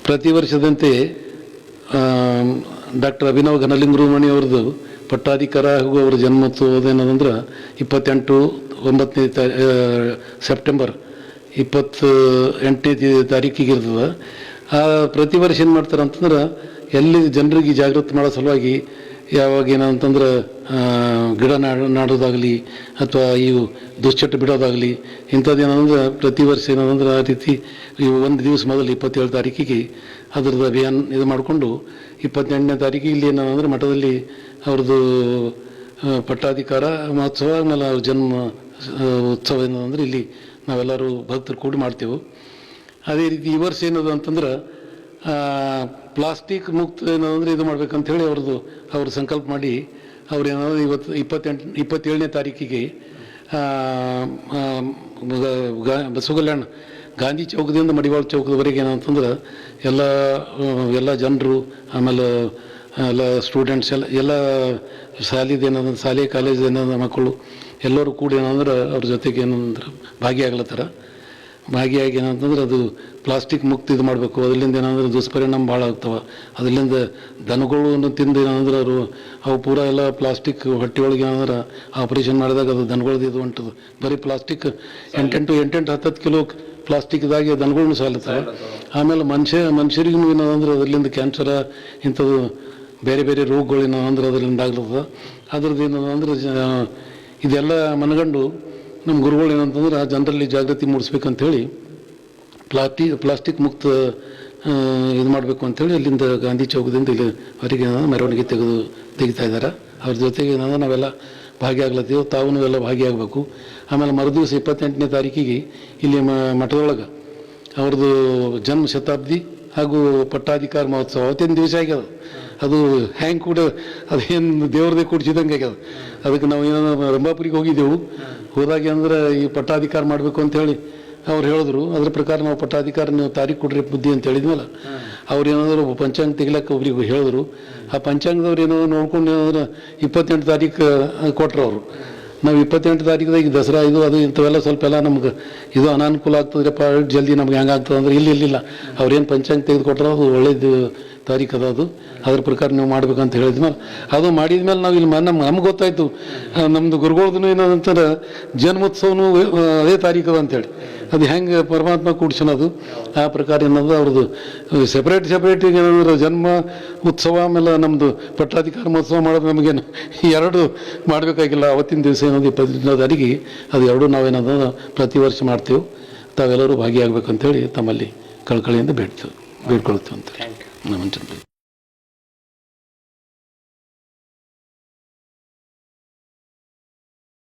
ಪ್ರತಿ ವರ್ಷದಂತೆ ಡಾಕ್ಟರ್ ಅಭಿನವ್ ಘನಲಿಂಗರುಮಣಿ ಅವ್ರದ್ದು ಪಟ್ಟಾಧಿಕಾರ ಹಾಗೂ ಅವರ ಜನ್ಮೋತ್ಸವದೇನಂದ್ರೆ 28 ಸೆಪ್ಟೆಂಬರ್ 28ನೇ ತಾರೀಕಿಗೆ ಇರ್ತದೆ. ಪ್ರತಿ ವರ್ಷ ಏನು ಮಾಡ್ತಾರೆ ಅಂತಂದ್ರೆ ಎಲ್ಲಿ ಜನರಿಗೆ ಜಾಗೃತಿ ಮಾಡೋ ಸಲುವಾಗಿ ಯಾವಾಗ ಏನಂತಂದ್ರೆ ಗಿಡ ನಾಡೋದಾಗಲಿ ಅಥವಾ ಇವು ದುಶ್ಚಟ ಬಿಡೋದಾಗಲಿ ಇಂಥದ್ದು ಏನಂದ್ರೆ ಪ್ರತಿ ವರ್ಷ ಏನಂದ್ರೆ ಆ ರೀತಿ ಒಂದು ದಿವಸ ಮೊದಲು 27 ತಾರೀಕಿಗೆ ಅದ್ರದ್ದು ಅಭಿಯಾನ ಇದು ಮಾಡಿಕೊಂಡು 28ನೇ ತಾರೀಕಿಗೆ ಇಲ್ಲಿ ಏನಂದ್ರೆ ಮಠದಲ್ಲಿ ಅವ್ರದ್ದು ಪಟ್ಟಾಧಿಕಾರ ಮಹೋತ್ಸವ ಆಮೇಲೆ ಅವ್ರ ಜನ್ಮ ಉತ್ಸವ ಏನಂದ್ರೆ ಇಲ್ಲಿ ನಾವೆಲ್ಲರೂ ಭಕ್ತರು ಕೂಡಿ ಮಾಡ್ತೇವೆ. ಅದೇ ರೀತಿ ಈ ವರ್ಷ ಏನದು ಅಂತಂದ್ರೆ ಪ್ಲಾಸ್ಟಿಕ್ ಮುಕ್ತ ಏನಂದ್ರೆ ಇದು ಮಾಡ್ಬೇಕಂತೇಳಿ ಅವ್ರು ಸಂಕಲ್ಪ ಮಾಡಿ ಅವ್ರು ಏನಾದ್ರು ಇವತ್ತು 27ನೇ ತಾರೀಕಿಗೆ ಬಸವಕಲ್ಯಾಣ ಗಾಂಧಿ ಚೌಕದಿಂದ ಮಡಿವಾಳ ಚೌಕದವರೆಗೆ ಏನಂತಂದ್ರೆ ಎಲ್ಲ ಜನರು ಆಮೇಲೆ ಎಲ್ಲ ಸ್ಟೂಡೆಂಟ್ಸ್ ಎಲ್ಲ ಶಾಲೆ ಕಾಲೇಜ್ ಏನಂದ್ರೆ ಮಕ್ಕಳು ಎಲ್ಲರೂ ಕೂಡ ಏನಂದ್ರೆ ಅವ್ರ ಜೊತೆಗೆ ಏನಂದ್ರೆ ಭಾಗಿಯಾಗಿ ಏನಂತಂದ್ರೆ ಅದು ಪ್ಲಾಸ್ಟಿಕ್ ಮುಕ್ತ ಇದು ಮಾಡಬೇಕು. ಅದರಿಂದ ಏನಂದ್ರೆ ದುಷ್ಪರಿಣಾಮ ಭಾಳ ಆಗ್ತವೆ. ಅದರಿಂದ ದನಗಳನ್ನು ತಿಂದು ಏನಂದ್ರೆ ಅವು ಪೂರ ಎಲ್ಲ ಪ್ಲಾಸ್ಟಿಕ್ ಹೊಟ್ಟೆಯೊಳಗೆ ಏನಂದ್ರೆ ಆಪ್ರೇಷನ್ ಮಾಡಿದಾಗ ಅದು ದನಗಳದ್ದು ಇದು ಹೊಂಟದು. ಬರೀ ಪ್ಲಾಸ್ಟಿಕ್ 8-10 ಕಿಲೋ ಪ್ಲಾಸ್ಟಿಕ್ ಇದಾಗಿ ದನಗಳನ್ನೂ ಸಾಲುತ್ತವೆ. ಆಮೇಲೆ ಮನುಷ್ಯರಿಗೂ ಏನಂದ್ರೆ ಅದರಿಂದ ಕ್ಯಾನ್ಸರ ಇಂಥದ್ದು ಬೇರೆ ಬೇರೆ ರೋಗಗಳು ಏನಂದ್ರೆ ಅದರಿಂದ ಆಗ್ಲತ್ತದ. ಅದ್ರದ್ದು ಏನಂದ್ರೆ ಇದೆಲ್ಲ ಮನಗಂಡು ನಮ್ಮ ಗುರುಗಳು ಏನಂತಂದ್ರೆ ಆ ಜನರಲ್ಲಿ ಜಾಗೃತಿ ಮೂಡಿಸ್ಬೇಕಂತೇಳಿ ಪ್ಲಾಸ್ಟಿಕ್ ಮುಕ್ತ ಇದು ಮಾಡಬೇಕು ಅಂಥೇಳಿ ಅಲ್ಲಿಂದ ಗಾಂಧಿ ಚೌಕದಿಂದ ಇಲ್ಲಿ ಅವರಿಗೆ ಮೆರವಣಿಗೆ ತೆಗಿತಾ ಇದ್ದಾರೆ. ಅವ್ರ ಜೊತೆಗೆ ಏನಂದ್ರೆ ನಾವೆಲ್ಲ ಭಾಗಿಯಾಗ್ಲತ್ತೀವಿ, ತಾವು ಎಲ್ಲ ಭಾಗಿಯಾಗಬೇಕು. ಆಮೇಲೆ ಮರುದಿವಸ 28ನೇ ತಾರೀಕಿಗೆ ಇಲ್ಲಿ ಮಠದೊಳಗೆ ಅವ್ರದ್ದು ಜನ್ಮ ಶತಾಬ್ದಿ ಹಾಗೂ ಪಟ್ಟಾಧಿಕಾರ ಮಹೋತ್ಸವ ಅವತ್ತಿನ ದಿವಸ ಆಗ್ಯದ. ಅದು ಹ್ಯಾಂಗೆ ಕೂಡ ಅದೇನು ದೇವ್ರದೇ ಕೂಡಿಸಿದಂಗೆ ಆಗ್ಯದ. ಅದಕ್ಕೆ ನಾವು ಏನೋ ರಂಭಾಪುರಿಗೆ ಹೋಗಿದ್ದೆವು. ಹೋದಾಗೆ ಅಂದ್ರೆ ಈ ಪಟ್ಟಾಧಿಕಾರ ಮಾಡಬೇಕು ಅಂತೇಳಿ ಅವ್ರು ಹೇಳಿದ್ರು. ಅದ್ರ ಪ್ರಕಾರ ನಾವು ಪಟ್ಟಾಧಿಕಾರ ನೀವು ತಾರೀಖು ಕೊಡ್ರಿ ಬುದ್ಧಿ ಅಂತ ಹೇಳಿದ್ಮೇಲೆ ಅವ್ರು ಏನಾದ್ರು ಪಂಚಾಂಗ ತೆಗಿಲಕ್ಕೆ ಒಬ್ರಿಗೆ ಹೇಳಿದ್ರು. ಆ ಪಂಚಾಂಗದವ್ರು ಏನೋ ನೋಡ್ಕೊಂಡು ಏನಾದ್ರು 28 ತಾರೀಕು ಕೊಟ್ಟರು ಅವರು. ನಾವು 28 ತಾರೀಕಿದಾಗ ದಸರಾ ಅದು ಇಂಥವೆಲ್ಲ ಸ್ವಲ್ಪ ಎಲ್ಲ ನಮ್ಗೆ ಇದು ಅನಾನುಕೂಲ ಆಗ್ತದ್ರಪ್ಪ ಜಲ್ದಿ ನಮ್ಗೆ ಹೆಂಗೆ ಆಗ್ತದೆ ಅಂದ್ರೆ ಇಲ್ಲ ಅವ್ರೇನು ಪಂಚಾಂಗ ತೆಗೆದುಕೊಟ್ರೆ ಅದು ಒಳ್ಳೇದು ತಾರೀಕು ಅದು. ಅದ್ರ ಪ್ರಕಾರ ನೀವು ಮಾಡ್ಬೇಕಂತ ಹೇಳಿದ್ಮೇಲೆ ಅದು ಮಾಡಿದ್ಮೇಲೆ ನಾವು ಇಲ್ಲಿ ನಮ್ಗೆ ಗೊತ್ತಾಯ್ತು ನಮ್ಮದು ಗುರುಗಳದ್ದು ಏನಂತಾರೆ ಜನ್ಮೋತ್ಸವನು ಅದೇ ತಾರೀಕು ಅಂತೇಳಿ. ಅದು ಹೆಂಗೆ ಪರಮಾತ್ಮ ಕೂಡ್ಸೋದು ಆ ಪ್ರಕಾರ ಏನದು ಅವ್ರದ್ದು ಸೆಪ್ರೇಟ್ ಏನಂದ್ರೆ ಜನ್ಮ ಉತ್ಸವ ಆಮೇಲೆ ನಮ್ಮದು ಪಟ್ಟಾಧಿಕಾರ ಮಹೋತ್ಸವ ಮಾಡೋದು ನಮಗೇನು ಎರಡು ಮಾಡಬೇಕಾಗಿಲ್ಲ. ಅವತ್ತಿನ ದಿವಸ ಏನದು 28ನೇ ತಾರೀಕಿಗೆ ಅದು ಎರಡು ನಾವೇನದು ಪ್ರತಿ ವರ್ಷ ಮಾಡ್ತೇವೆ. ತಾವೆಲ್ಲರೂ ಭಾಗಿಯಾಗಬೇಕಂತೇಳಿ ತಮ್ಮಲ್ಲಿ ಕಳಕಳಿಯಿಂದ ಬೇಡ್ಕೊಳ್ತೇವೆ ಅಂತ.